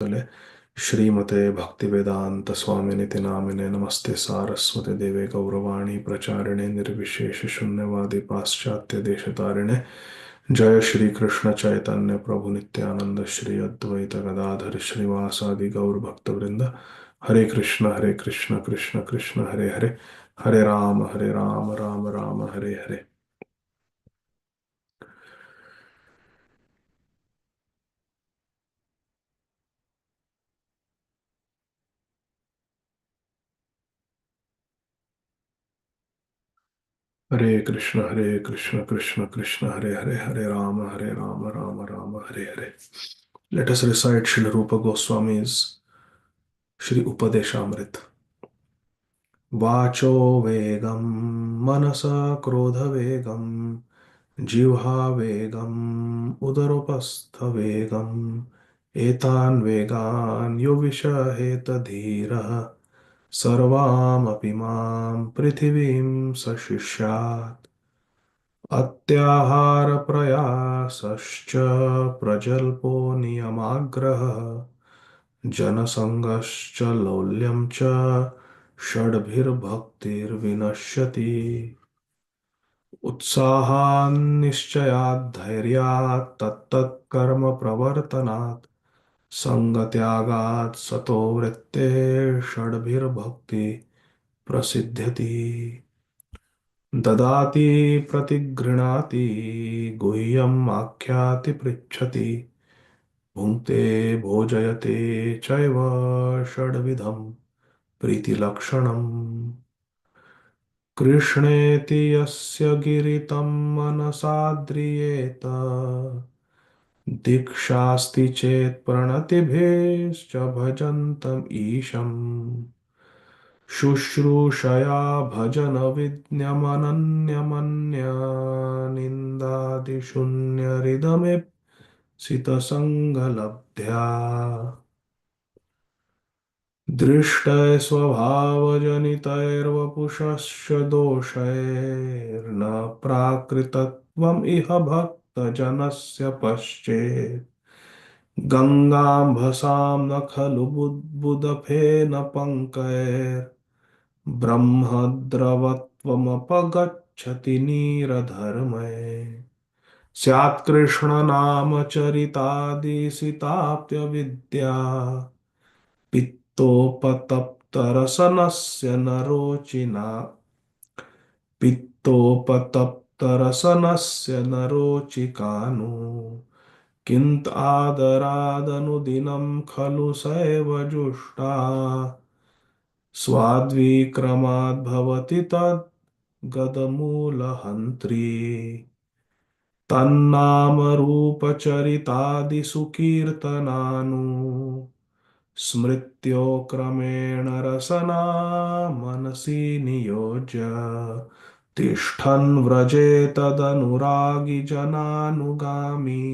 तले श्रीमते भक्तिवेदांत स्वामिनिति नामिने नमस्ते सारस्वते देवे गौरवाणी प्रचारिणे निर्विशेष शून्यवादी पाश्चात्य देशतारिणे। जय श्री कृष्ण चैतन्य प्रभु नित्यानंद श्री अद्वैत गदाधर श्रीवासादि गौर भक्तवृंद। हरे कृष्ण कृष्ण कृष्ण हरे हरे, हरे राम राम राम हरे हरे। हरे कृष्ण कृष्ण कृष्ण हरे हरे, हरे Ram Ram Ram Hare Hare. Let us recite Srila Rupa Goswami's Shri Upadeshamrit. वाचो वेगं मनसा क्रोधवेगं जिह्वा वेगं उदरोपस्थवेगं एतान् वेगान् यो विषहेत धीरः सर्वामपि मां पृथिवीं सशिष्यात्। अत्याहारप्रयासश्च प्रजल्पो नियमाग्रहः जनसङ्गश्च लौल्यं च षड्भिर्भक्तिर्विनश्यति। उत्साहान्निश्चयात् धैर्यात् तत्तत् कर्म प्रवर्तनात् सङ्गत्यागात् सतो वृत्तेः षड्भिर्भक्ति प्रसिद्ध्यति। ददाति प्रतिगृह्णाति गुह्यम् आख्याति पृच्छति भुङ्क्ते भोजयते चैव षड्विधम् प्रीतिलक्षणम्। कृष्णेति यस्य गिरितं मनसा द्रियेत दीक्षास्ति चेत् प्रणतिभिश्च भजन्तम् ईशम्। शुश्रूषया भजनविज्ञमनन्यमन्या निन्दादिशून्यरिदमीप्सितसङ्गलब्ध्या दृष्टैस्वभावजनितैर्वपुषश्च दोषैर्न प्राकृतत्वम् इह भक्तजनस्य पश्चेत्। गङ्गाम्भसां न खलु बुद्बुदफेन पङ्कैर्ब्रह्मद्रवत्वमपगच्छति नीरधर्मे। स्यात्कृष्णनामचरितादिसिताप्यविद्या पित्तोपतप्तरसनस्य न रोचिना पित्तोपतप्तरसनस्य न रोचिकानु। किन्त आदरादनुदिनं खलु सैव जुष्टा स्वाद्विक्रमाद्भवति तद्गदमूलहन्त्री। तन्नामरूपचरितादिषु कीर्तनानु स्मृत्यो क्रमेण रसना मनसि नियोज्य। तिष्ठन् व्रजेतदनुरागी जनानुगामी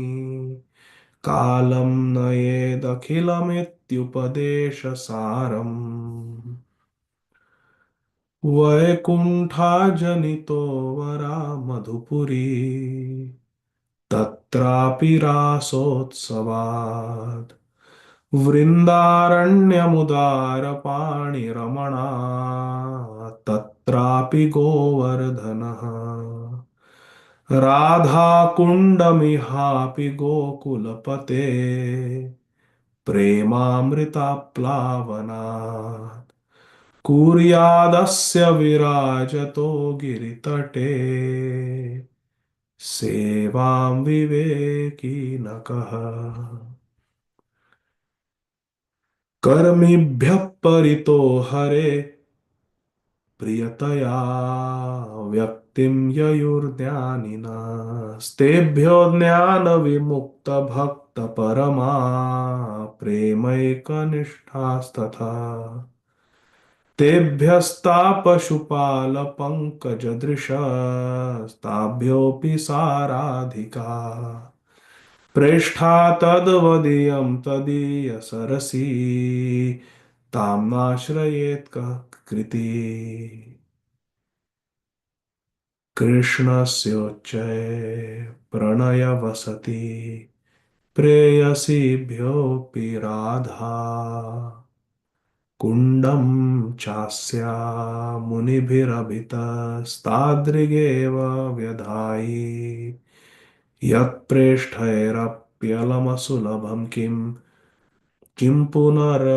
कालं नयेदखिलमित्युपदेशसारम्। वैकुण्ठाजनितो वरा मधुपुरी तत्रापि रासोत्सवात् वृन्दारण्यमुदारपाणिरमणा तत्रापि गोवर्धनः। राधाकुण्डमिहापि गोकुलपते प्रेमामृताप्लावनात् कुर्यादस्य विराजतो गिरितटे सेवां विवेकिनकः। कर्मिभ्यः परितो हरे प्रियतया व्यक्तिं ययुर्ज्ञानिनस्तेभ्यो ज्ञानविमुक्तभक्तपरमा प्रेमैकनिष्ठास्तथा। तेभ्यस्तापशुपालपङ्कजदृशस्ताभ्योऽपि साराधिका प्रेष्ठा तद्वदीयं तदीयसरसि तां नाश्रयेत् कः कृती। कृष्णस्योच्चैः प्रणयवसति प्रेयसीभ्योऽपि राधा कुण्डं चास्या मुनिभिरभितस्तादृगेव व्यधायि यत्प्रेष्ठैरप्यलमसुलभं किं पुनर्भक्तिभाजां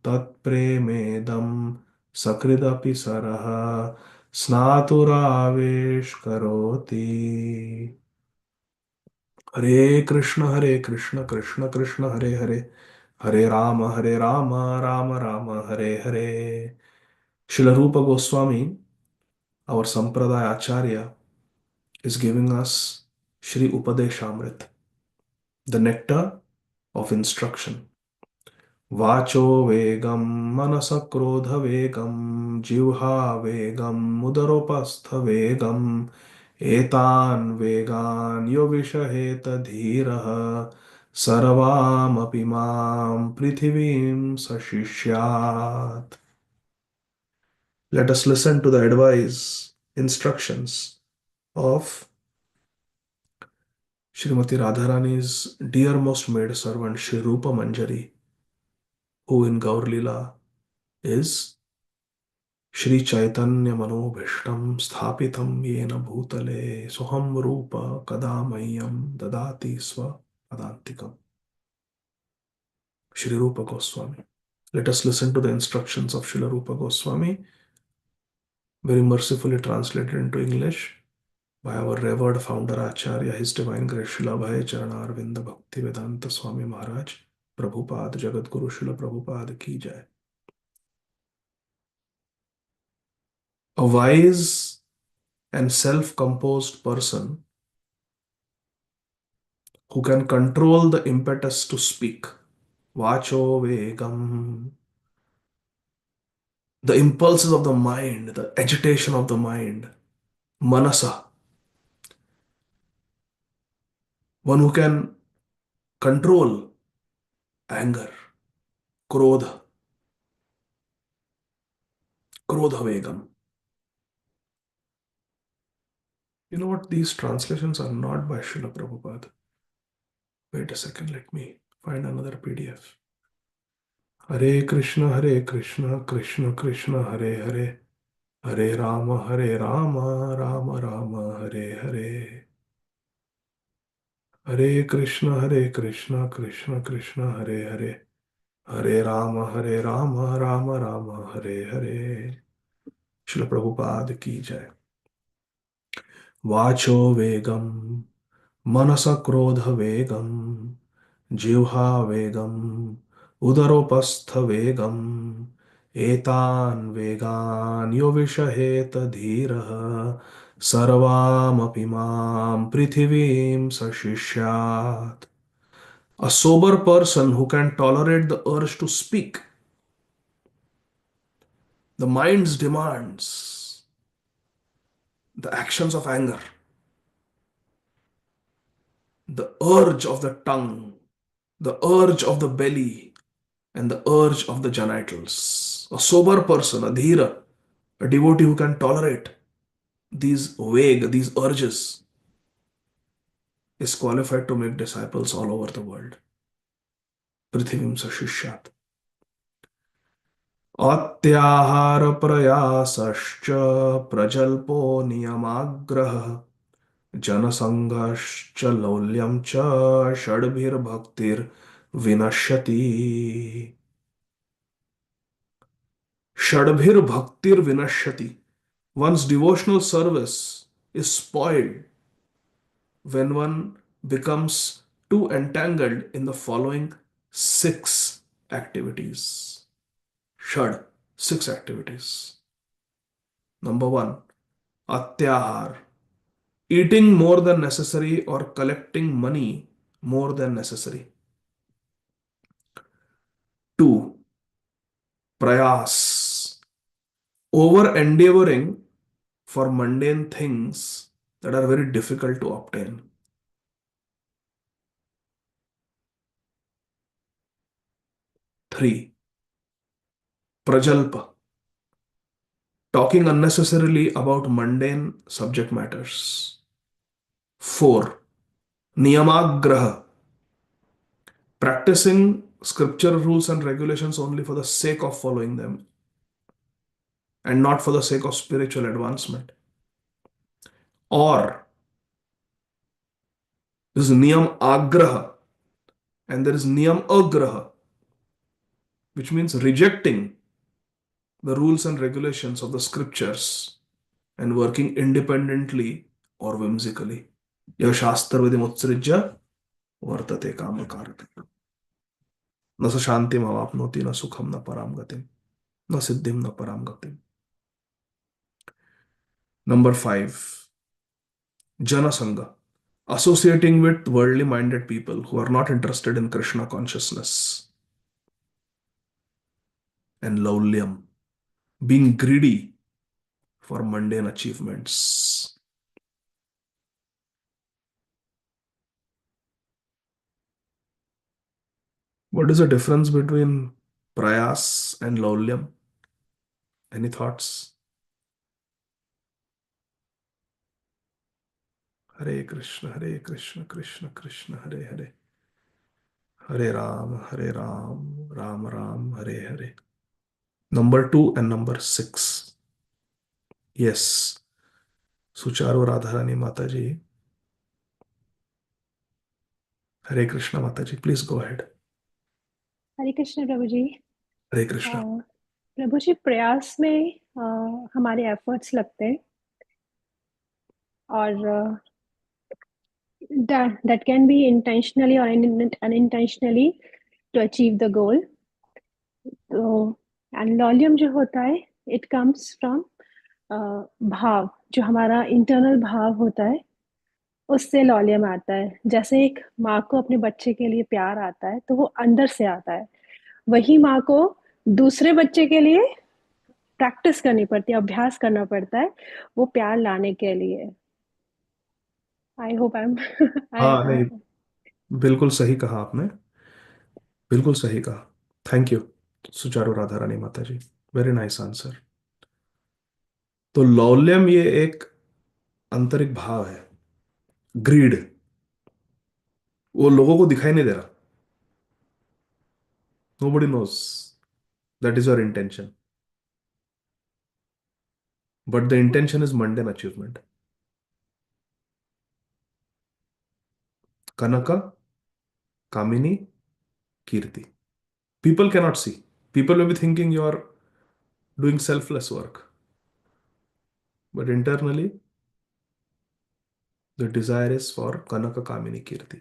तत्प्रेमेदं सकृदपि सरः स्नातुरावेशकरोति। हरे कृष्ण कृष्ण कृष्ण हरे हरे, हरे Ram Ram Ram Hare Hare. Srila Rupa Goswami, our Sampradaya Acharya, is giving us Shri Upadeshamrit, the nectar of instruction. Vacho vegam manasa krodha vegam jivha vegam mudaropastha vegam etan vegan yovishaheta dhiraha sarvam apimam prithivim sashishyat. Let us listen to the advice, instructions of Srimati Radharani's dearmost maid servant Shri Rupa Manjari, who in Gaur Lila is Shri Chaitanya Manobhishtam Sthapitam Yena Bhutale Soham Rupa Kadamayam Dadati Swa Padantikam. Shri Rupa Goswami. Let us listen to the instructions of Srila Rupa Goswami, very mercifully translated into English by our revered founder Acharya, His Divine Grace Srila Bhai Charana Arvinda Bhakti Vedanta Swami Maharaj, Prabhupada Jagat Guru Srila Prabhupada Ki Jai. A wise and self-composed person who can control the impetus to speak, Vacho Vegam, the impulses of the mind, the agitation of the mind, Manasa, one who can control anger, Krodha, Krodha Vegam. You know what? These translations are not by Srila Prabhupada. Wait a second, let me find another PDF. Hare Krishna, Krishna Krishna, Hare Hare, Hare Rama, Rama Rama, Hare Hare. Hare Krishna, Krishna Krishna, Hare Hare, Hare Rama, Rama Rama, Hare Hare. Srila Prabhupada ki jai. Vacho Vegam, Manasa Krodha Vegam, Jivha Vegam, Udaropastha Vegam, Etan Vegan Yovishaheta Dhiraha, Sarvam Apimam Prithivim Sashishyat. A sober person who can tolerate the urge to speak, the mind's demands, the actions of anger, the urge of the tongue, the urge of the belly, and the urge of the genitals. A sober person, a dhira, a devotee who can tolerate these vague, these urges, is qualified to make disciples all over the world. Prithivim Sashishyat. अत्याहार प्रयासश्च प्रजल्पो नियमाग्रह जनसंघश्च लौल्यं च षड्भिर्भक्तिर्विनश्यति. Shadbhir One's devotional service is spoiled when one becomes too entangled in the following six activities. Shad, six activities. Number one, Atyahar, eating more than necessary or collecting money more than necessary. Two, Prayas, over endeavoring for mundane things that are very difficult to obtain. Three, Prajalpa, talking unnecessarily about mundane subject matters. 4. Niyamagraha, practicing scripture rules and regulations only for the sake of following them and not for the sake of spiritual advancement. Or this is niyam agraha and there is niyam agraha, which means rejecting the rules and regulations of the scriptures and working independently or whimsically. Yah shastra vidimutsrijya vartate kamakarate. न स शांतिम अवाप्नोति न सुखम न पराम गतिम न सिद्धिम न पराम गतिम. Number 5, Janasanga. Associating with worldly minded people who are not interested in Krishna consciousness. And Laulyam. Being greedy for mundane achievements. What is the difference between Prayas and Laulyam? Any thoughts? Hare Krishna, Krishna Krishna, Hare Hare. Hare Ram, Ram Ram, Hare Hare. Number 2 and number 6. Yes. Sucharu Radharani Mataji. Hare Krishna Mataji. Please go ahead. Hare Krishna Prabhu ji. Hare Krishna. प्रभु जी, प्रयास में हमारे efforts लगते हैं और that can be intentionally or unintentionally to achieve the goal. तो and लॉल्यूम जो होता है it comes from भाव, जो हमारा इंटरनल भाव होता है उससे लॉल्यूम आता है. जैसे एक माँ को अपने बच्चे के लिए प्यार आता है तो वो अंदर से आता है. वही माँ को दूसरे बच्चे के लिए प्रैक्टिस करनी पड़ती है, अभ्यास करना पड़ता है वो प्यार लाने के लिए. आई होप आई एम हाँ नहीं, बिल्कुल सही कहा आपने. बिल्कुल सही कहा. थैंक यू सुचारू राधा रानी माता जी. Very nice answer. तो लौल्यम ये एक आंतरिक भाव है. ग्रीड वो लोगों को दिखाई नहीं दे रहा. Nobody knows that is your intention. But the intention is mundane achievement. Kanaka, Kamini, Kirti. People cannot see. People may be thinking you are doing selfless work. But internally, the desire is for Kanaka, Kamini, Kirti.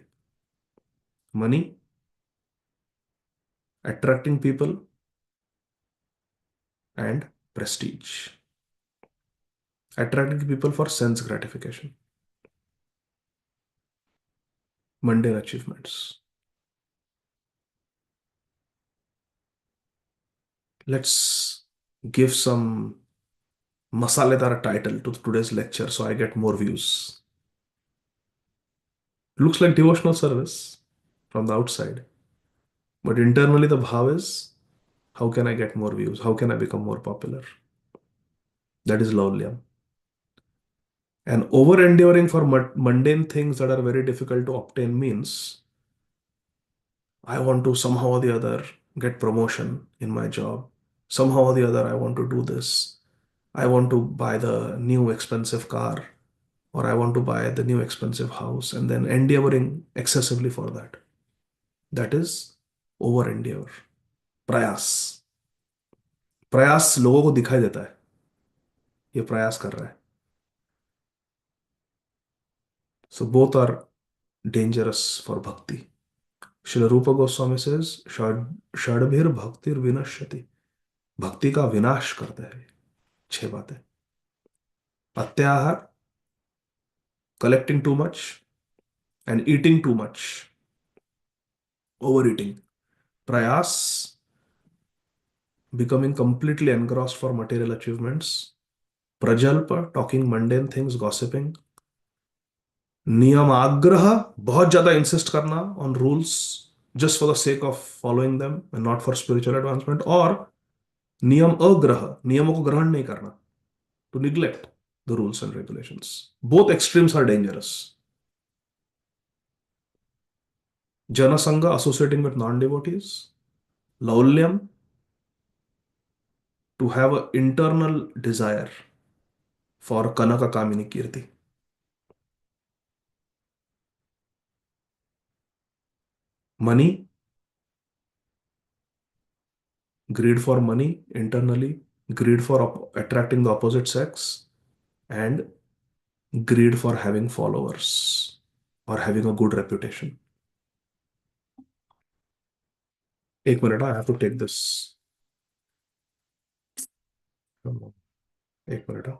Money, attracting people, and prestige. Attracting people for sense gratification. Mundane achievements. Let's give some masaledar title to today's lecture so I get more views. Looks like devotional service from the outside. But internally the bhav is, how can I get more views? How can I become more popular? That is laulyam. And over-enduring for mundane things that are very difficult to obtain means I want to somehow or the other get promotion in my job. Somehow or the other I want to do this. I want to buy the new expensive car or I want to buy the new expensive house and then endeavoring excessively for that. That is over-endeavor. प्रयास. प्रयास लोगों को दिखाई देता है ये प्रयास कर रहा है. So both are dangerous for bhakti. Srila Rupa Goswami says, Shadbhir bhaktir vinashyati. भक्ति का विनाश करता है 6 बातें. अत्याहार, collecting too much and eating too much, overeating. Prayas, becoming completely engrossed for material achievements. Prajalpa, talking mundane things, gossiping. नियम आग्रह, बहुत ज्यादा इंसिस्ट करना on rules just for the sake of following them and not for spiritual advancement. और नियम अग्रह, नियमों को ग्रहण नहीं करना, to neglect the rules and regulations. Both extremes are dangerous. Janasanga associating with non-devotees. Laulyam, to have an internal desire for Kanaka Kamini Kirti. Money, greed for money internally, greed for attracting the opposite sex, and greed for having followers or having a good reputation. एक minute, I have to take this. एक minute.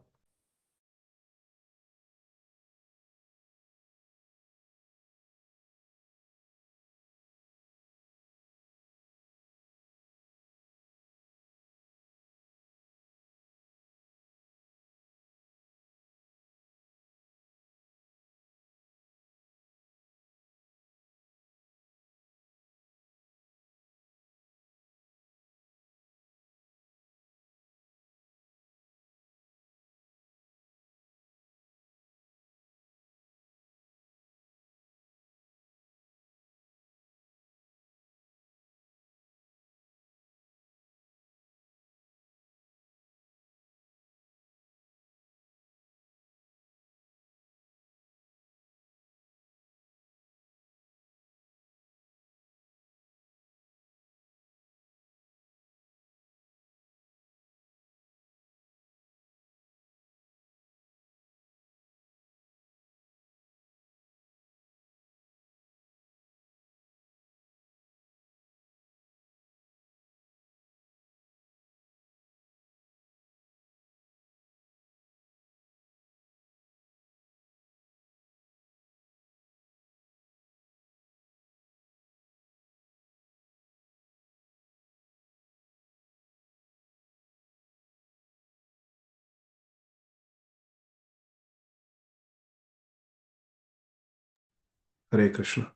Hare Krishna.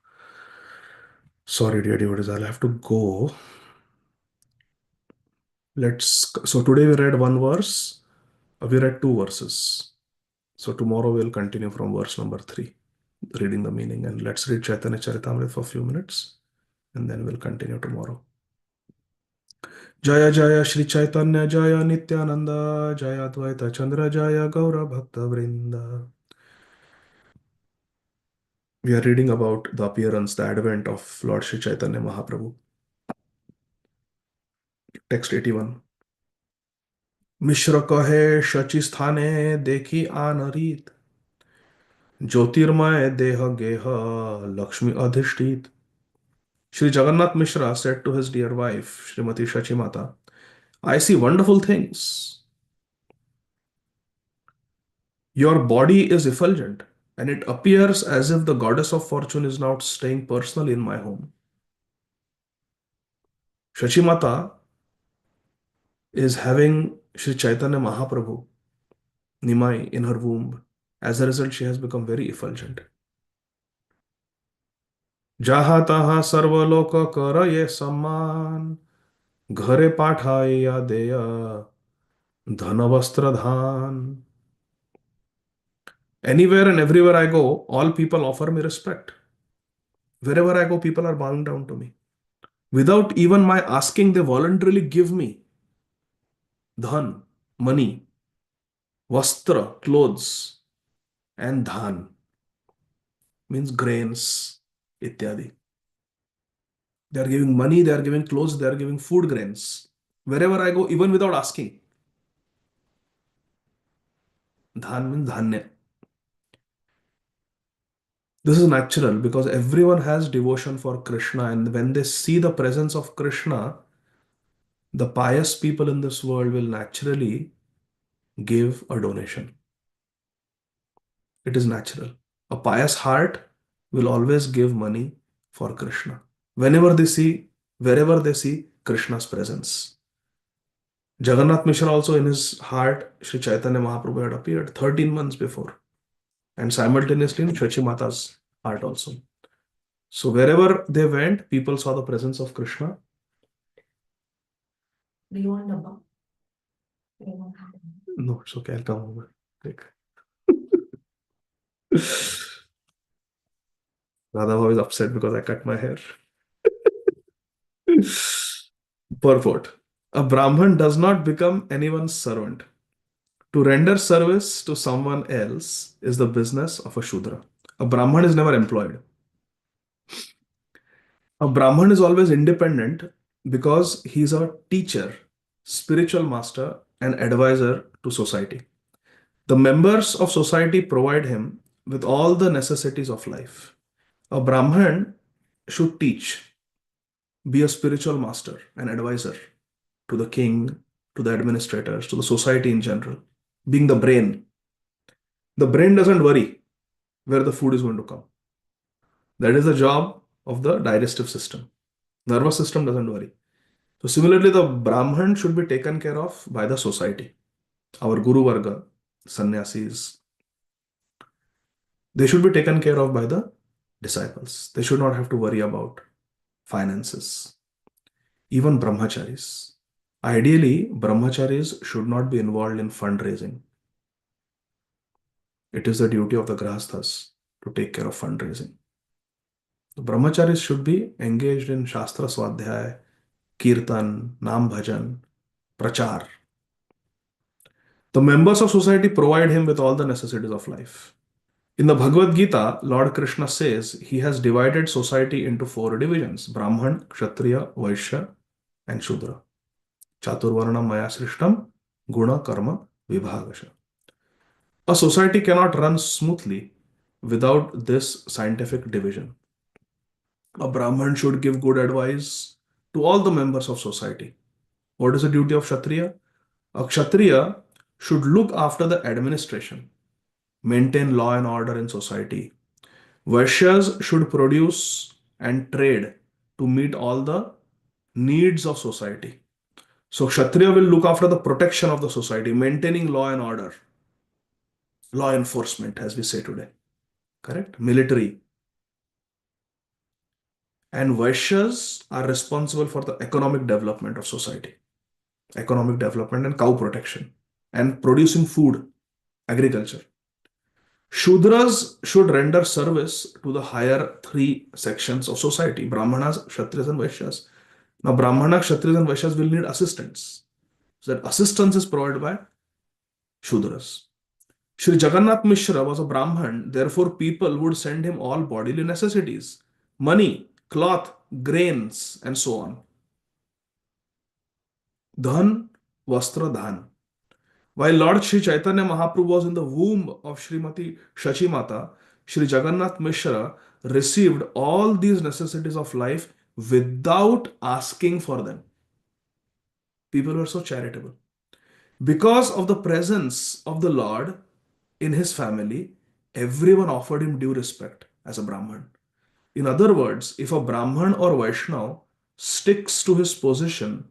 Sorry, dear devotees, I'll have to go. So today we read one verse, we read two verses. So tomorrow we'll continue from verse number 3, reading the meaning. And let's read Chaitanya Charitamrita for a few minutes and then we'll continue tomorrow. Jaya Jaya Shri Chaitanya Jaya Nityananda Jaya Advaita Chandra Jaya Gaura Bhakta Vrinda. We are reading about the appearance, the advent of Lord Shri Chaitanya Mahaprabhu. Text 81. मिश्र कहे शचि स्थाने देखी आन रीत ज्योतिर्मय देह गेह Lakshmi अधिष्ठित. Sri Jagannath Mishra said to his dear wife, Srimati Shachimata, I see wonderful things. Your body is effulgent, and it appears as if the goddess of fortune is now staying personally in my home. Shachimata is having Sri Chaitanya Mahaprabhu, Nimai, in her womb. As a result, she has become very effulgent. Jaha taha sarvaloka karaye samman, घरे पाठाए या देया धन वस्त्र धान. Anywhere and everywhere I go, all people offer me respect. Wherever I go, people are bowing down to me. Without even my asking, they voluntarily give me dhan, money, vastra, clothes, and dhan means grains, ityadi. They are giving money, they are giving clothes, they are giving food grains. Wherever I go, even without asking. Dhan means dhanya. This is natural because everyone has devotion for Krishna, and when they see the presence of Krishna, the pious people in this world will naturally give a donation. It is natural. A pious heart will always give money for Krishna. Whenever they see, wherever they see Krishna's presence. Jagannath Mishra also in his heart, Sri Chaitanya Mahaprabhu had appeared 13 months before. And simultaneously in Shachi Mata's heart also. So wherever they went, people saw the presence of Krishna. Do you want Dabba? No, it's okay, I'll come over. Take. Radha Bhav is upset because I cut my hair. Purport. A Brahman does not become anyone's servant. To render service to someone else is the business of a Shudra. A Brahman is never employed. A Brahman is always independent because he's a teacher, spiritual master, and advisor to society. The members of society provide him with all the necessities of life. A Brahman should teach, be a spiritual master and advisor to the king, to the administrators, to the society in general, being the brain. The brain doesn't worry where the food is going to come. That is the job of the digestive system. Nervous system doesn't worry. So similarly, the Brahman should be taken care of by the society. Our Guru Varga, sannyasis, they should be taken care of by the disciples. They should not have to worry about finances. Even brahmacharis. Ideally, brahmacharis should not be involved in fundraising. It is the duty of the grahasthas to take care of fundraising. The brahmacharis should be engaged in Shastra Swadhyay, Kirtan, Nam Bhajan, Prachar. The members of society provide him with all the necessities of life. In the Bhagavad Gita, Lord Krishna says he has divided society into four divisions: Brahman, Kshatriya, Vaishya, and Shudra. Chaturvarna Maya Srishtam, Guna Karma Vibhagasha. A society cannot run smoothly without this scientific division. A Brahman should give good advice to all the members of society. What is the duty of Kshatriya? A Kshatriya should look after the administration, maintain law and order in society. Vaishyas should produce and trade to meet all the needs of society. So Kshatriya will look after the protection of the society, maintaining law and order, law enforcement, as we say today. Correct? Military. And Vaishyas are responsible for the economic development of society, economic development and cow protection, and producing food, agriculture. Shudras should render service to the higher three sections of society: Brahmanas, Kshatriyas, and Vaishyas. Now, Brahmana, Kshatriyas, and Vaishyas will need assistance. So, that assistance is provided by Shudras. Sri Jagannath Mishra was a Brahman, therefore, people would send him all bodily necessities: money, cloth, grains, and so on. Dhan, Vastra, Dhan. While Lord Sri Chaitanya Mahaprabhu was in the womb of Srimati Shachimata, Sri Jagannath Mishra received all these necessities of life without asking for them. People were so charitable. Because of the presence of the Lord in his family, everyone offered him due respect as a Brahman. In other words, if a Brahman or Vaishnav sticks to his position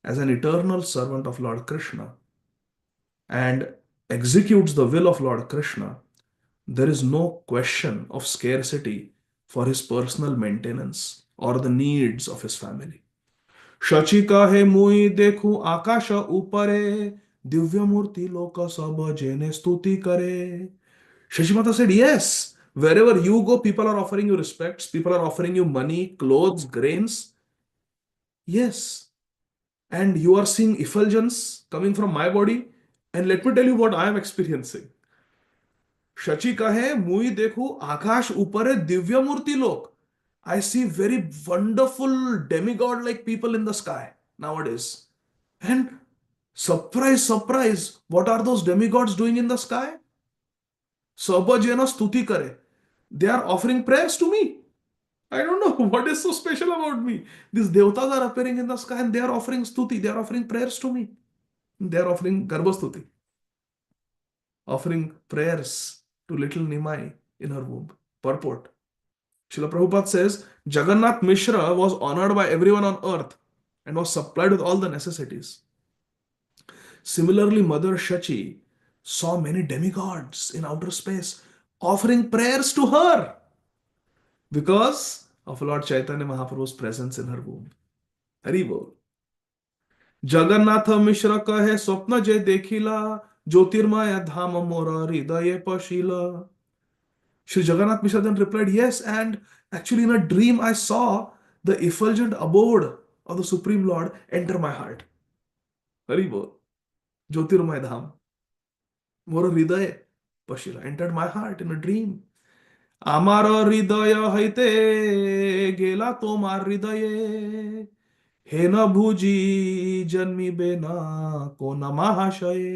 as an eternal servant of Lord Krishna and executes the will of Lord Krishna, there is no question of scarcity for his personal maintenance or the needs of his family. Shachi कहे मुई देखूं आकाश ऊपरे दिव्य मूर्ति लोक सब जेने स्तुति करे. Shashimata said, yes, wherever you go, people are offering you respects, people are offering you money, clothes, grains. Yes. And you are seeing effulgence coming from my body. And let me tell you what I am experiencing. Shachi kahe, mui dekhu, akash upare divya murti lok. I see very wonderful demigod like people in the sky nowadays. And surprise, surprise, what are those demigods doing in the sky? Sabajena stuti kare. They are offering prayers to me. I don't know what is so special about me. These devatas are appearing in the sky and they are offering stuti, they are offering prayers to me. They are offering garbha offering prayers to little Nimai in her womb. Purport. Srila Prabhupada says Jagannath Mishra was honored by everyone on earth and was supplied with all the necessities. Similarly, Mother Shachi saw many demigods in outer space offering prayers to her because of Lord Chaitanya Mahaprabhu's presence in her womb. Hari Bol. Jagannath Mishra कहे स्वप्न जे देखिला ज्योतिर्मय धाम मोर हृदय पशिला. Sri Jagannath Mishra then replied, yes, and actually in a dream I saw the effulgent abode of the Supreme Lord enter my heart. Hari bol. Jyotirmay Dham. Moro hriday Pashila entered my heart in a dream. আমার হৃদয় হইতে গেলা তোমার হৃদয়ে হেন ভুজি জন্মিবে না কোন মহাশয়ে.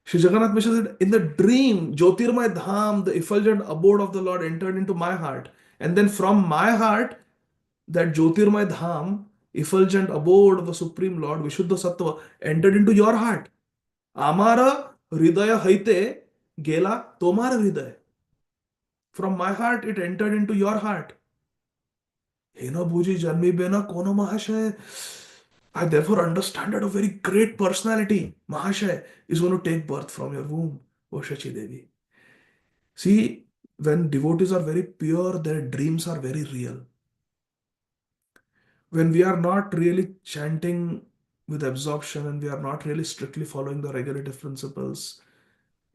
Sri Jagannath Mishra said, in the dream, Jyotirmay Dham, the effulgent abode of the Lord, entered into my heart. And then from my heart, that Jyotirmay Dham, effulgent abode of the Supreme Lord, Vishuddha Sattva, entered into your heart. Amara Hridaya Haite Gela Tomar Hridaya. From my heart, it entered into your heart. Hena Bhuji Janmi Bena Kono Mahashaya. I therefore understand that a very great personality, Mahashaya, is going to take birth from your womb, O Shachi Devi. See, when devotees are very pure, their dreams are very real. When we are not really chanting with absorption and we are not really strictly following the regulative principles,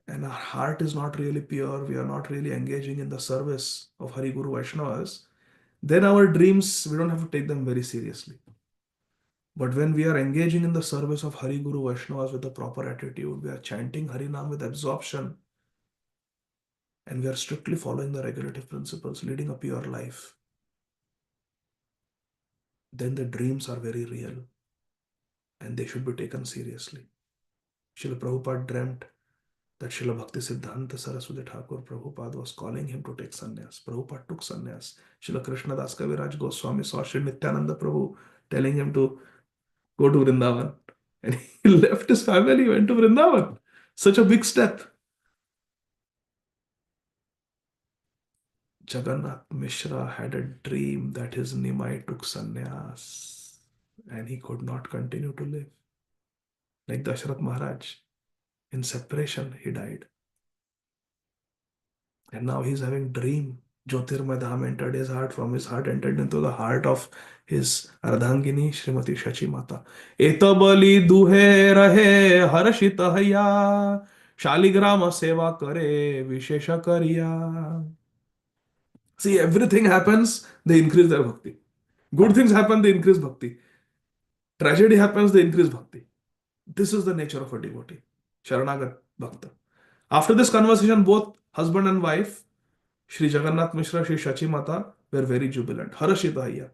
and our heart is not really pure, we are not really engaging in the service of Hari Guru Vaishnavas, then our dreams, we don't have to take them very seriously. But when we are engaging in the service of Hari Guru Vaishnavas with the proper attitude, we are chanting Harinam with absorption, and we are strictly following the regulative principles, leading a pure life, then the dreams are very real and they should be taken seriously. Srila Prabhupada dreamt that Srila Bhakti Siddhanta Saraswati Thakur Prabhupada was calling him to take sannyas. Prabhupada took sannyas. Srila Krishnadas Kaviraj Goswami saw Sri Nityananda Prabhu telling him to go to Vrindavan. And he left his family, went to Vrindavan. Such a big step. Jagannath Mishra had a dream that his Nimai took sannyas and he could not continue to live. Like Dashrath Maharaj, in separation, he died. And now he's having dream. Jyotirmay Dham entered his heart, from his heart entered into the heart of his Ardhangini, Srimati Shachi Mata. Etabali duhe rahe harshita haya, Shaligrama seva kare vishesha kariya. See, everything happens, they increase their bhakti. Good things happen, they increase bhakti. Tragedy happens, they increase bhakti. This is the nature of a devotee, Sharanagat Bhakta. After this conversation, both husband and wife, Sri Jagannath Mishra, Sri Shachi Mata, were very jubilant. Harashita Hayya.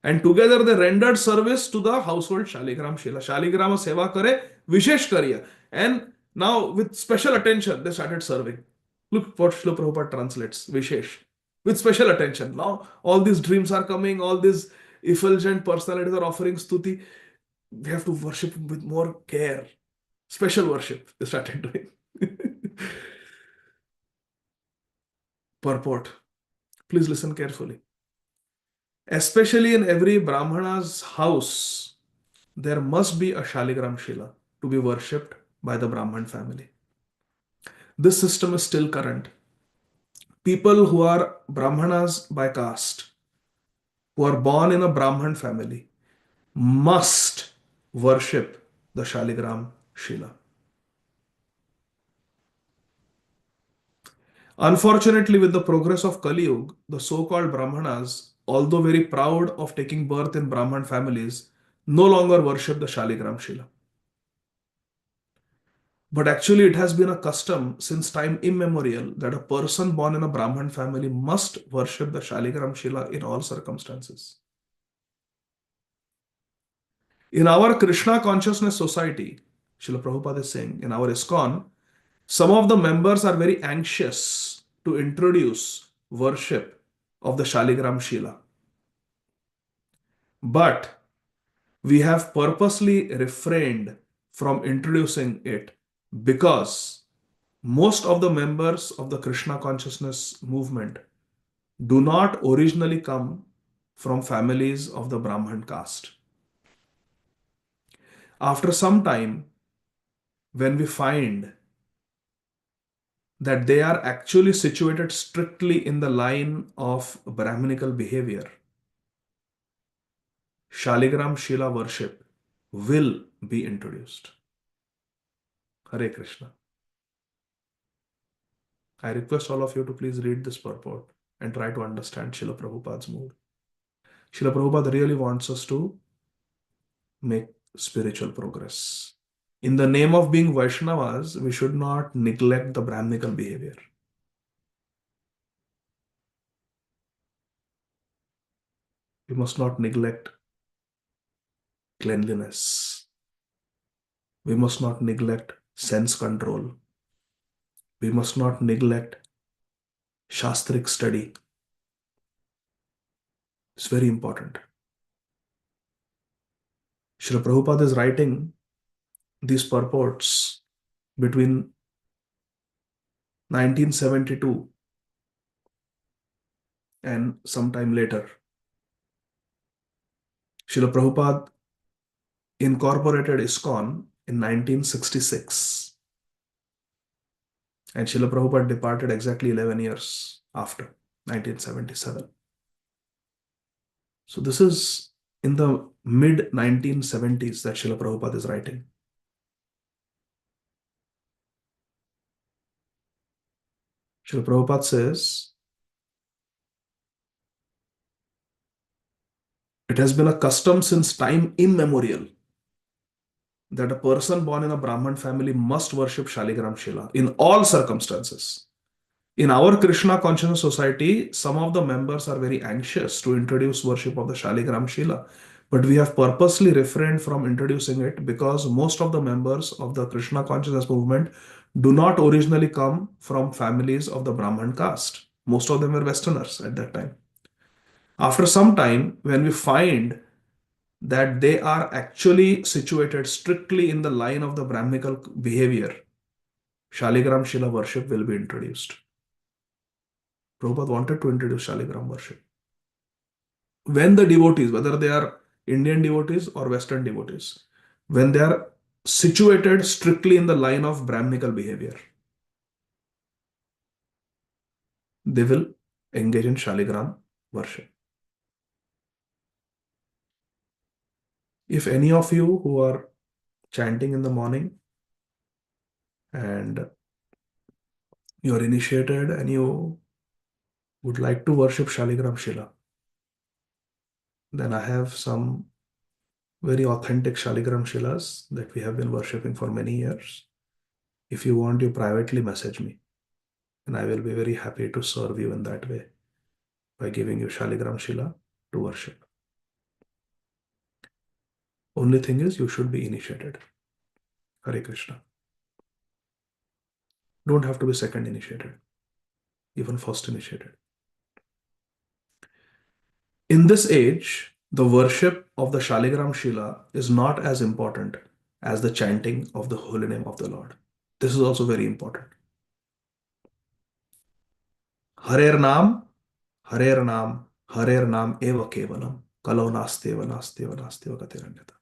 And together they rendered service to the household Shaligram Shila. Shaligrama Seva Kare, Vishesh Kariya. And now with special attention, they started serving. Look what Srila Prabhupada translates, Vishesh. With special attention. Now all these dreams are coming, all these effulgent personalities are offering stuti. We have to worship with more care. Special worship they started doing. Purport. Please listen carefully. Especially in every Brahmana's house, there must be a Shaligram Shila to be worshipped by the Brahman family. This system is still current. People who are Brahmanas by caste, who are born in a Brahman family, must worship the Shaligram Shila. Unfortunately, with the progress of Kali Yuga, the so-called Brahmanas, although very proud of taking birth in Brahman families, no longer worship the Shaligram Shila. But actually, it has been a custom since time immemorial that a person born in a Brahman family must worship the Shaligram Shila in all circumstances. In our Krishna consciousness society, Srila Prabhupada is saying, in our ISKCON, some of the members are very anxious to introduce worship of the Shaligram Shila. But we have purposely refrained from introducing it because most of the members of the Krishna consciousness movement do not originally come from families of the Brahman caste. After some time, when we find that they are actually situated strictly in the line of Brahminical behavior, Shaligram Shila worship will be introduced. Hare Krishna. I request all of you to please read this purport and try to understand Srila Prabhupada's mood. Srila Prabhupada really wants us to make spiritual progress. In the name of being Vaishnavas, we should not neglect the Brahminical behavior. We must not neglect cleanliness. We must not neglect sense control. We must not neglect Shastric study. It's very important. Srila Prabhupada is writing these purports between 1972 and sometime later. Srila Prabhupada incorporated ISKCON in 1966. And Srila Prabhupada departed exactly 11 years after, 1977. So this is in the mid 1970s that Srila Prabhupada is writing. Srila Prabhupada says, it has been a custom since time immemorial that a person born in a Brahman family must worship Shaligram Shila in all circumstances. In our Krishna consciousness society, some of the members are very anxious to introduce worship of the Shaligram Shila, but we have purposely refrained from introducing it because most of the members of the Krishna consciousness movement do not originally come from families of the Brahman caste. Most of them were Westerners at that time. After some time, when we find that they are actually situated strictly in the line of the Brahminical behavior, Shaligram Shila worship will be introduced. Prabhupada wanted to introduce Shaligram worship. When the devotees, whether they are Indian devotees or Western devotees, when they are situated strictly in the line of Brahminical behavior, they will engage in Shaligram worship. If any of you who are chanting in the morning and you are initiated and you would like to worship Shaligram Shila, then I have some very authentic Shaligram Shilas that we have been worshipping for many years. If you want, you privately message me, and I will be very happy to serve you in that way by giving you Shaligram Shila to worship. Only thing is, you should be initiated. Hare Krishna. Don't have to be second initiated, even first initiated. In this age, the worship of the Shaligram Shila is not as important as the chanting of the holy name of the Lord. This is also very important. Harer Nam, Harer Nam, Harer Nam eva kevalam, kalo nasteva nasteva nasteva gatiranyata.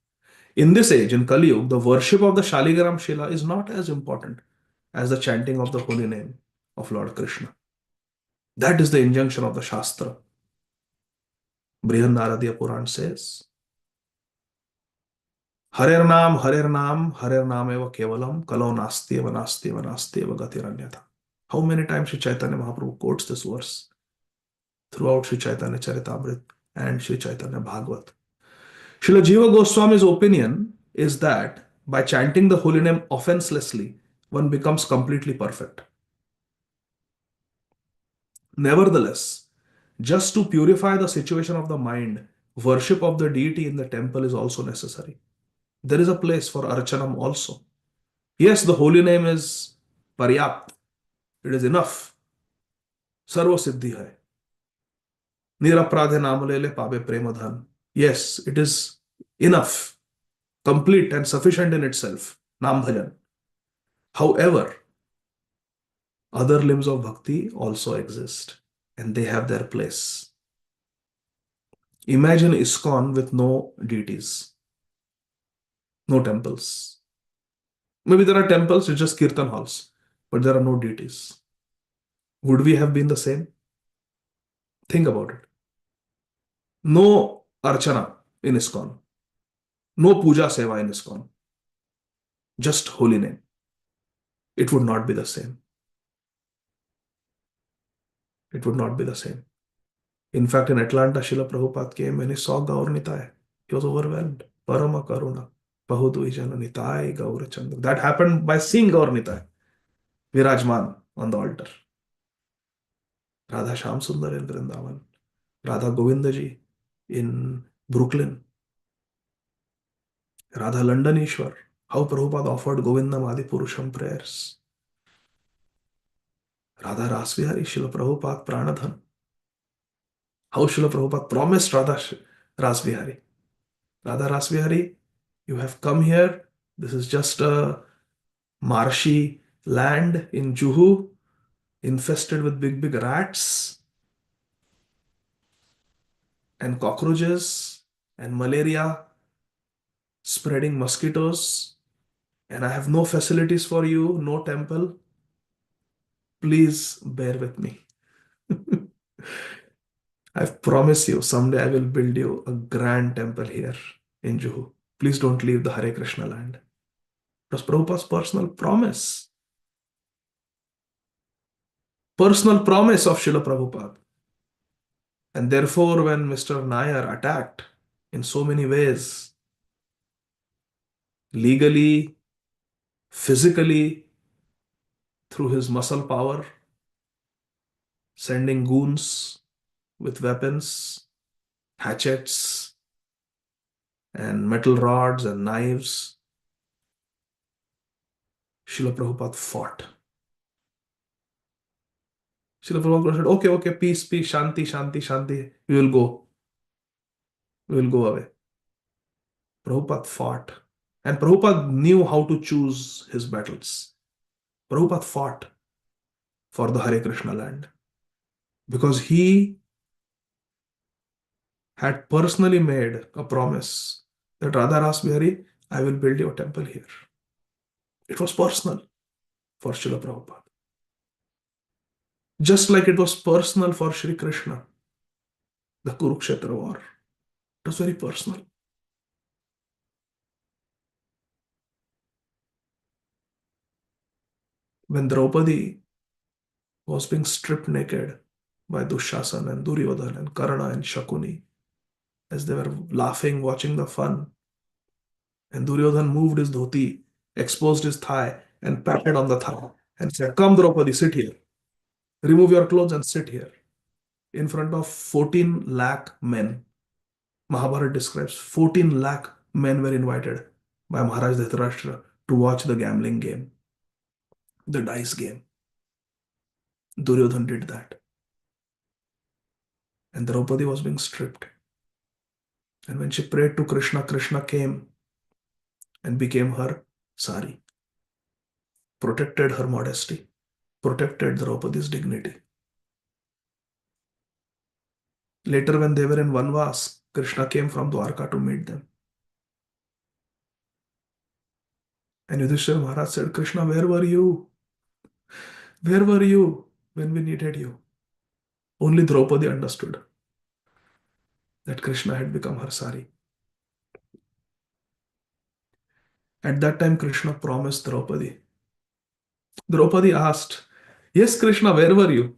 In this age, in Kali Yuga, the worship of the Shaligram Shila is not as important as the chanting of the holy name of Lord Krishna. That is the injunction of the Shastra. Brihad Naradiya Puran says, Harer Nam, Harer Nam, Harer Nam eva kevalam, kalo nasteva nasteva nasteva gatiranyata. How many times Sri Chaitanya Mahaprabhu quotes this verse throughout Sri Chaitanya Charitamrita and Sri Chaitanya Bhagavat? Srila Jiva Goswami's opinion is that by chanting the holy name offenselessly, one becomes completely perfect. Nevertheless, just to purify the situation of the mind, worship of the deity in the temple is also necessary. There is a place for Archanam also. Yes, the holy name is Paryapt. It is enough. Sarva Siddhi hai. Nirapradhe namalele pabe premadhan. Yes, it is enough, complete and sufficient in itself. Nam bhajan. However, other limbs of bhakti also exist and they have their place. Imagine ISKCON with no deities, no temples. Maybe there are temples, it's just kirtan halls, but there are no deities. Would we have been the same? Think about it. No archana in ISKCON, no puja seva in ISKCON, just holy name. It would not be the same. It would not be the same. In fact, in Atlanta, Srila Prabhupada came and he saw Gaur Nitai. He was overwhelmed. Parama Karuna. Bahudvijana Nitai Gaur Chandra. That happened by seeing Gaur Nitai. Virajman on the altar. Radha Sham Sundar in Vrindavan. Radha Govindaji in Brooklyn. Radha Londoneshwar. How Prabhupada offered Govindam Adi Purusham prayers. Radha Rasvihari, Srila Prabhupada Pranadhan. How Srila Prabhupada promised Radha Rasvihari. Radha Rasvihari, you have come here. This is just a marshy land in Juhu, infested with big, big rats and cockroaches and malaria, spreading mosquitoes. And I have no facilities for you, no temple. Please bear with me. I promise you, someday I will build you a grand temple here in Juhu. Please don't leave the Hare Krishna land. It was Prabhupada's personal promise of Srila Prabhupada. And therefore, when Mr. Nair attacked in so many ways, legally, physically, through his muscle power, sending goons with weapons, hatchets, and metal rods and knives, Srila Prabhupada fought. Srila Prabhupada said, okay, okay, peace, peace, shanti, shanti, shanti. We will go. We will go away. Prabhupada fought. And Prabhupada knew how to choose his battles. Prabhupada fought for the Hare Krishna land because he had personally made a promise that Radha Rasbihari, I will build your temple here. It was personal for Srila Prabhupada. Just like it was personal for Sri Krishna, the Kurukshetra war. It was very personal. When Draupadi was being stripped naked by Dushasan and Duryodhan and Karna and Shakuni, as they were laughing, watching the fun, and Duryodhan moved his dhoti, exposed his thigh, and patted on the thigh and said, come, Draupadi, sit here. Remove your clothes and sit here. In front of 14 lakh men. Mahabharata describes 14 lakh men were invited by Maharaj Dhritarashtra to watch the gambling game, the dice game. Duryodhan did that. And Draupadi was being stripped. And when she prayed to Krishna, Krishna came and became her sari, protected her modesty, protected Draupadi's dignity. Later, when they were in Vanvas, Krishna came from Dwarka to meet them. And Yudhishthira Maharaj said, Krishna, where were you? Where were you when we needed you? Only Draupadi understood that Krishna had become her sari. At that time, Krishna promised Draupadi. Draupadi asked, yes, Krishna, where were you?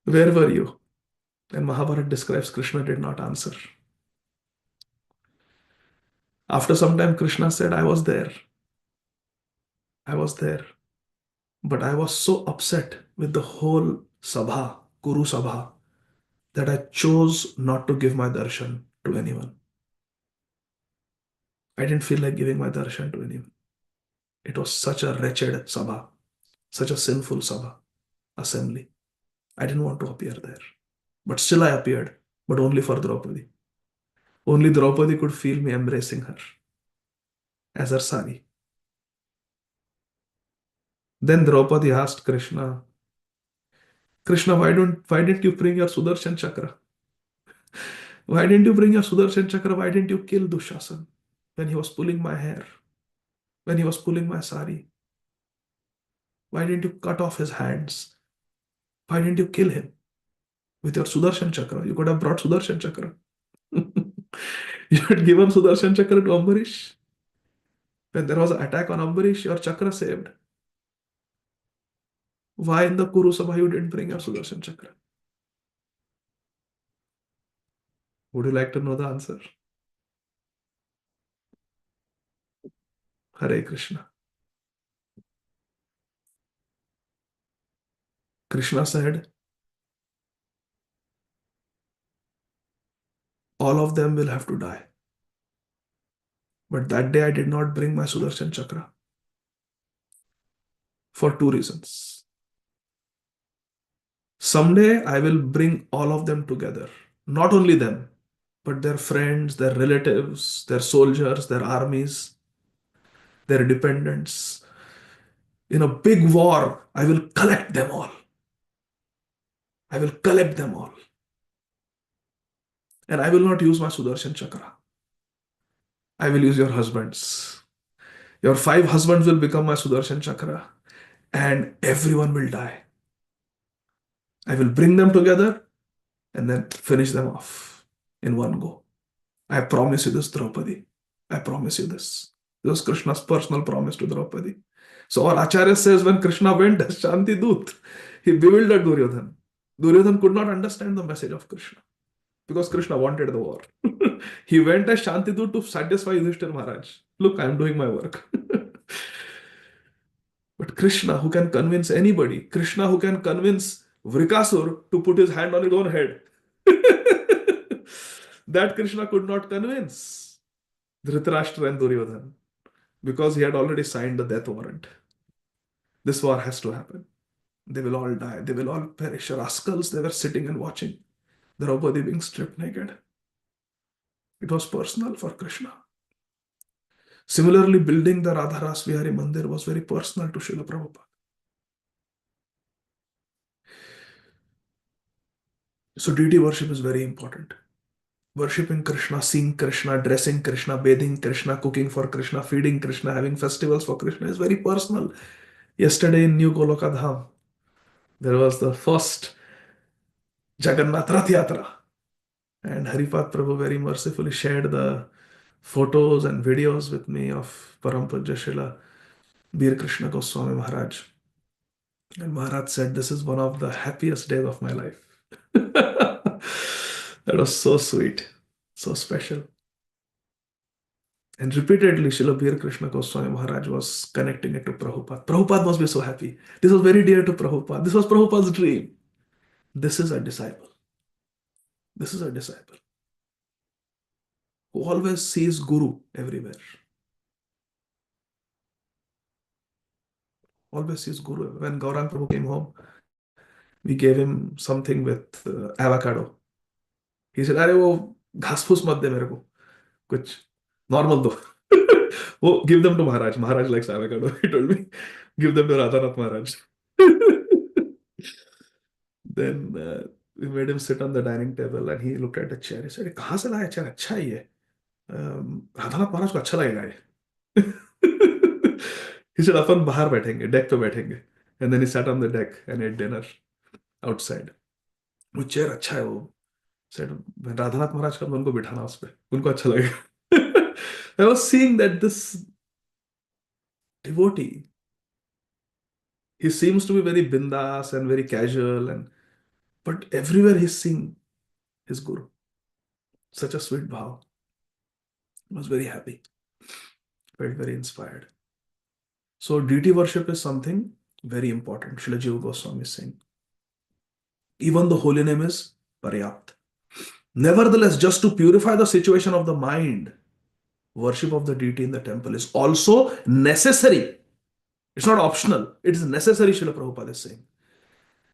Where were you? And Mahabharata describes Krishna did not answer. After some time, Krishna said, I was there. I was there. But I was so upset with the whole Sabha, Kuru Sabha, that I chose not to give my darshan to anyone. I didn't feel like giving my darshan to anyone. It was such a wretched Sabha, such a sinful Sabha, assembly. I didn't want to appear there. But still I appeared, but only for Draupadi. Only Draupadi could feel me embracing her as her sari. Then Draupadi asked Krishna, Krishna, why didn't you bring your Sudarshan Chakra? Why didn't you bring your Sudarshan Chakra? Why didn't you kill Dushasan when he was pulling my hair? When he was pulling my sari? Why didn't you cut off his hands? Why didn't you kill him with your Sudarshan Chakra? You could have brought Sudarshan Chakra. You had given Sudarshan Chakra to Ambarish. When there was an attack on Ambarish, your Chakra saved. Why in the Kuru Sabha you didn't bring your Sudarshan Chakra? Would you like to know the answer? Hare Krishna. Krishna said, all of them will have to die. But that day I did not bring my Sudarshan Chakra for two reasons. Someday I will bring all of them together. Not only them, but their friends, their relatives, their soldiers, their armies, their dependents. In a big war, I will collect them all. I will collect them all. And I will not use my Sudarshan Chakra. I will use your husbands. Your 5 husbands will become my Sudarshan Chakra, and everyone will die. I will bring them together and then finish them off in one go. I promise you this, Draupadi. I promise you this. This was Krishna's personal promise to Draupadi. So our Acharya says when Krishna went as Shanti Dut, he bewildered Duryodhan. Duryodhan could not understand the message of Krishna because Krishna wanted the war. He went as Shanti Dut to satisfy Yudhishthir Maharaj. Look, I am doing my work. But Krishna, who can convince anybody, Krishna, who can convince Vrikasur to put his hand on his own head, that Krishna could not convince Dhritarashtra and Duryodhan because he had already signed the death warrant. This war has to happen. They will all die. They will all perish. Rascals, they were sitting and watching Draupadi being stripped naked. It was personal for Krishna. Similarly, building the Radha Ras Vihari Mandir was very personal to Srila Prabhupada. So deity worship is very important. Worshipping Krishna, seeing Krishna, dressing Krishna, bathing Krishna, cooking for Krishna, feeding Krishna, having festivals for Krishna is very personal. Yesterday in New Goloka Dham, there was the first Jagannath Rath Yatra. And Haripad Prabhu very mercifully shared the photos and videos with me of Param Pujya Srila Bir Krishna Goswami Maharaj. And Maharaj said, this is one of the happiest days of my life. That was so sweet, so special. And repeatedly, Srila Bir Krishna Goswami Maharaj was connecting it to Prabhupada. Prabhupada must be so happy. This was very dear to Prabhupada. This was Prabhupada's dream. This is a disciple. This is a disciple who always sees Guru everywhere. Always sees Guru. When Gaurang Prabhu came home, we gave him something with avocado. He said, अरे वो घास फूस मत दे मेरे को कुछ normal दो. वो give them to Maharaj. Maharaj likes avocado. He told me, give them to Radhanath Maharaj. Then we made him sit on the dining table and he looked at the chair. He said, कहाँ से लाया chair? अच्छा ही है. राधानाथ महाराज को अच्छा लगेगा ये. He said, अपन बाहर बैठेंगे, deck पे बैठेंगे. And then he sat on the deck and ate dinner outside. वो chair अच्छा है वो. Said, राधानाथ महाराज का उनको बिठाना उस पे. उनको अच्छा लगेगा. I was seeing that this devotee, he seems to be very bindas and very casual, but everywhere he's seeing his guru. Such a sweet bhav. I was very happy. Felt very inspired. So deity worship is something very important. Srila Jiva Goswami is saying. Even the holy name is Paryapt. Nevertheless, just to purify the situation of the mind, worship of the deity in the temple is also necessary. It's not optional. It is necessary, Srila Prabhupada is saying.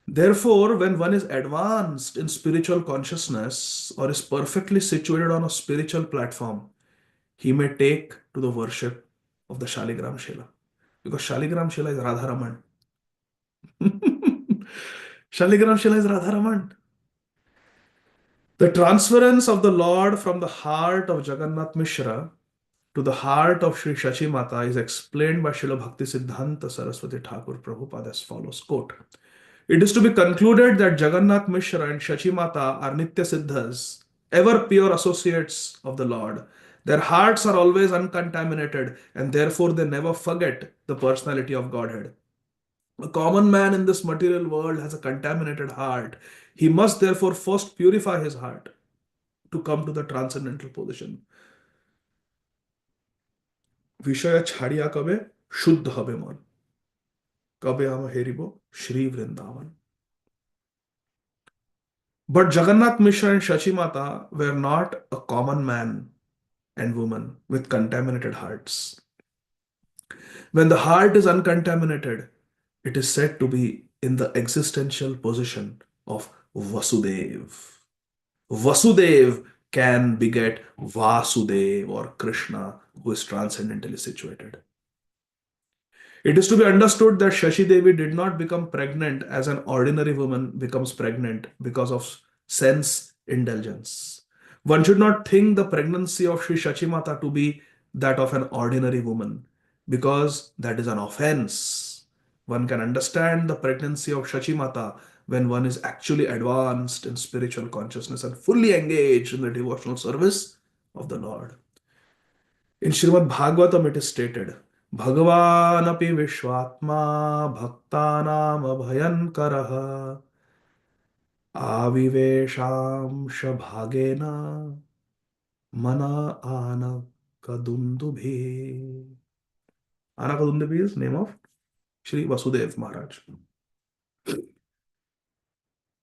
Therefore, when one is advanced in spiritual consciousness or is perfectly situated on a spiritual platform, he may take to the worship of the Shaligram Shila. Because Shaligram Shila is Radharaman. Shaligram Shila is Radharaman. The transference of the Lord from the heart of Jagannath Mishra to the heart of Sri Shachi Mata is explained by Srila Bhakti Siddhanta Saraswati Thakur Prabhupada as follows, quote, it is to be concluded that Jagannath Mishra and Shachi Mata are Nitya Siddhas, ever pure associates of the Lord. Their hearts are always uncontaminated and therefore they never forget the personality of Godhead. A common man in this material world has a contaminated heart. He must therefore first purify his heart to come to the transcendental position. বিষয় ছাড়িয়া কবে শুদ্ধ হবে মন, কবে আমরা হেরিব Shri Vrindavan. But Jagannath Mishra and Shachi Mata were not a common man and woman with contaminated hearts. When the heart is uncontaminated, it is said to be in the existential position of Vasudev. Vasudev can beget Vasudev or Krishna, who is transcendentally situated. It is to be understood that Shashi Devi did not become pregnant as an ordinary woman becomes pregnant because of sense indulgence. One should not think the pregnancy of Sri Shachi Mata to be that of an ordinary woman, because that is an offense. One can understand the pregnancy of Shachi Mata when one is actually advanced in spiritual consciousness and fully engaged in the devotional service of the Lord. In Srimad Bhagavatam, it is stated, Bhagavan api Vishwatma Bhaktanam Abhayankaraha Aviveshamsha Bhagena Mana Anakadundubhi. Anakadundubhi is name of Sri Vasudev Maharaj.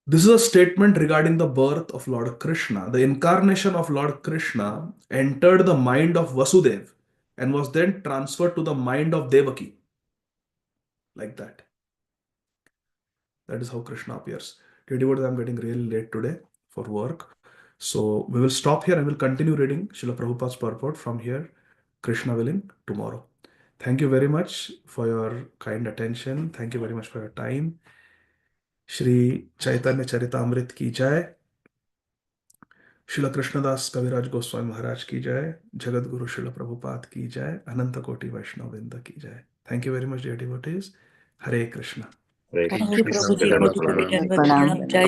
This is a statement regarding the birth of Lord Krishna. The incarnation of Lord Krishna entered the mind of Vasudev and was then transferred to the mind of Devaki. Like that. That is how Krishna appears. Dear devotees, I'm getting really late today for work. So we will stop here and we'll continue reading Srila Prabhupada's purport from here, Krishna willing, tomorrow. Thank you very much for your kind attention. Thank you very much for your time. Shri Chaitanya Charitamrit ki jai. Srila Krishnadas Kaviraj Goswami Maharaj ki jai. Jagat Guru Srila Prabhupada ki jai. Ananta Koti Vaishnava Vrinda ki jai. Thank you very much, dear devotees. Hare Krishna. Hare Thank Krishna. you, Krishna Prabhuji. Dandavat Koti koti Pranam. dandavat प्रणाम। pranam. Jai